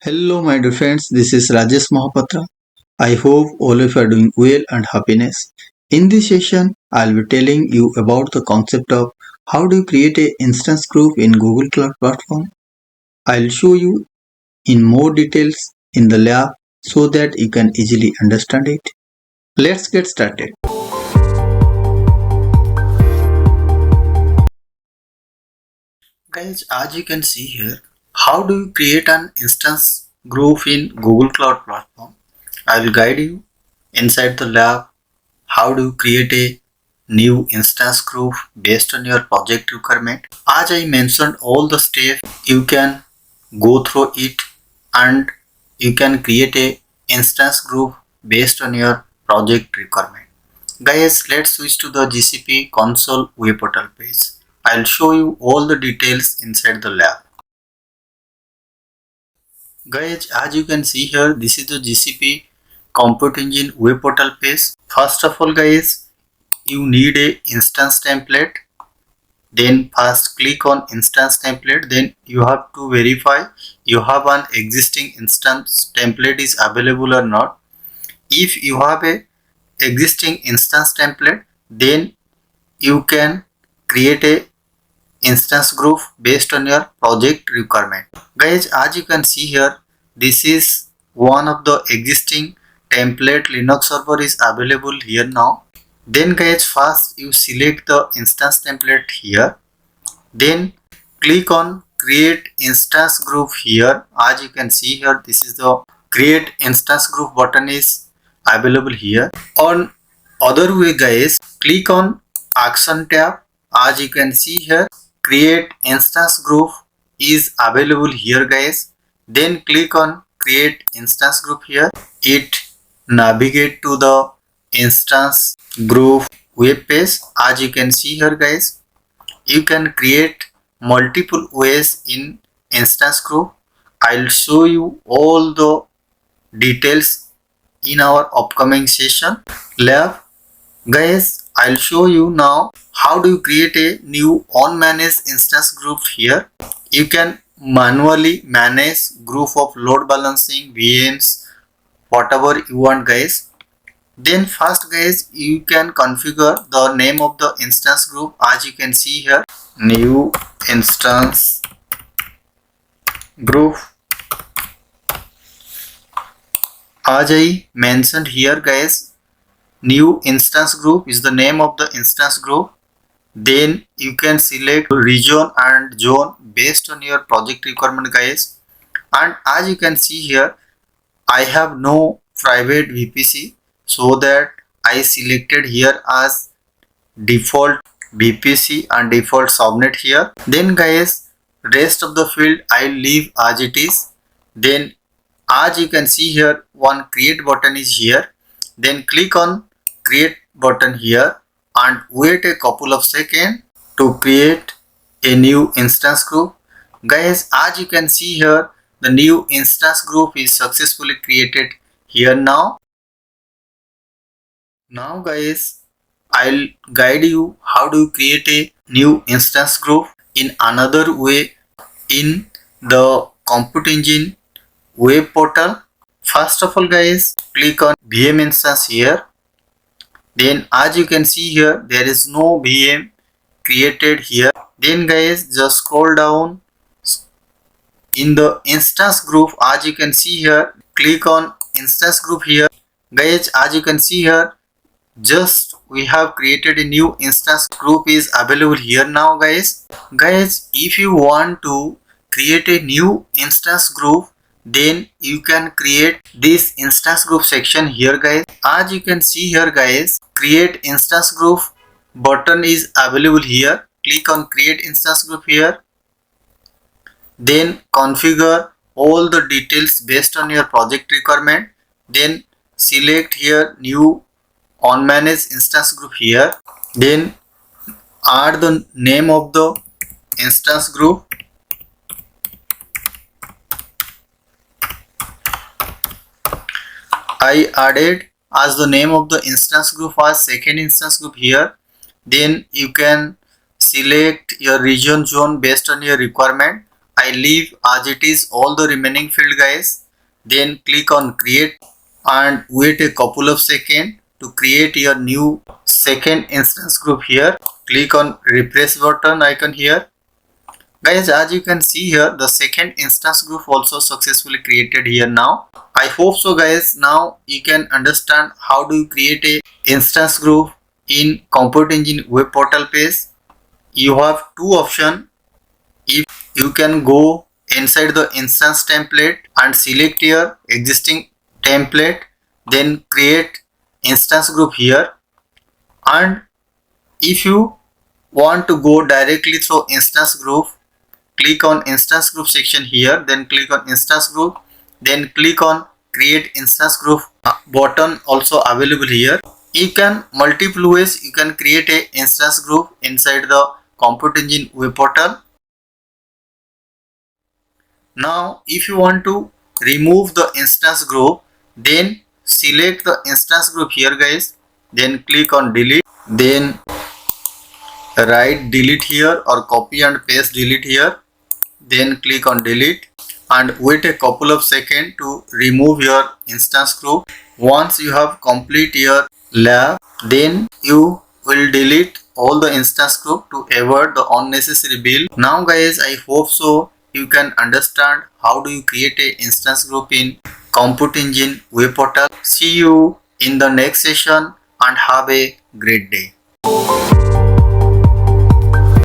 Hello, my dear friends. This is Rajesh Mahapatra. I hope all of you are doing well and happiness. In this session, I'll be telling you about the concept of how do you create an instance group in Google Cloud Platform. I'll show you in more details in the lab so that you can easily understand it. Let's get started. Guys, as you can see here, how do you create an instance group in Google Cloud Platform? I will guide you inside the lab. How do you create a new instance group based on your project requirement? As I mentioned all the steps, you can go through it and you can create a instance group based on your project requirement. Guys, let's switch to the GCP console web portal page. I'll show you all the details inside the lab. Guys, as you can see here, this is the GCP Compute Engine web portal page. First of all, guys, you need a instance template. Then first click on instance template. Then you have to verify you have an existing instance template is available or not. If you have a existing instance template, then you can create a instance group based on your project requirement. Guys, as you can see here, this is one of the existing template Linux server is available here now. Then guys, first you select the instance template here. Then click on create instance group here. As you can see here, this is the create instance group button is available here. On other way guys, click on action tab. As you can see here, create instance group is available here guys. Then click on create instance group here. It navigate to the instance group web page. As you can see here guys, you can create multiple ways in instance group. I'll show you all the details in our upcoming session lab. Guys, I'll show you now how do you create a new unmanaged instance group here. You can manually manage group of load balancing VMs, whatever you want guys. Then first guys, you can configure the name of the instance group. As you can see here, new instance group. As I mentioned here guys, new instance group is the name of the instance group. Then you can select region and zone based on your project requirement guys. And as you can see here, I have no private VPC, so that I selected here as default VPC and default subnet here. Then guys, rest of the field I leave as it is. Then as you can see here, one create button is here. Then click on create button here and wait a couple of seconds to create a new instance group. Guys, as you can see here, the new instance group is successfully created here now. Now guys, I'll guide you how to create a new instance group in another way in the Compute Engine web portal. First of all guys, click on VM instance here. Then as you can see here, there is no VM created here. Then guys, just scroll down in the instance group. As you can see here, click on instance group here. Guys, as you can see here, just we have created a new instance group is available here now guys. Guys, if you want to create a new instance group, then you can create this instance group section here guys. As you can see here guys, create instance group button is available here. Click on create instance group here. Then configure all the details based on your project requirement. Then select here new unmanaged instance group here. Then add the name of the instance group. I added as the name of the instance group as second instance group here. Then you can select your region zone based on your requirement. I leave as it is all the remaining field guys. Then click on create and wait a couple of seconds to create your new second instance group here. Click on refresh button icon here. Guys, as you can see here, the second instance group also successfully created here now. I hope so guys. Now you can understand how do you create a instance group in Compute Engine web portal page. You have two options. If you can go inside the instance template and select your existing template, then create instance group here. And if you want to go directly through instance group, click on instance group section here, then click on instance group, then click on create instance group button also available here. You can multiple ways you can create a instance group inside the Compute Engine web portal. Now if you want to remove the instance group, then select the instance group here guys, then click on delete, then write delete here or copy and paste delete here, then click on delete and wait a couple of seconds to remove your instance group. Once you have complete your lab, then you will delete all the instance group to avoid the unnecessary build. Now guys, I hope so you can understand how do you create a instance group in Compute Engine web portal. See you in the next session and have a great day.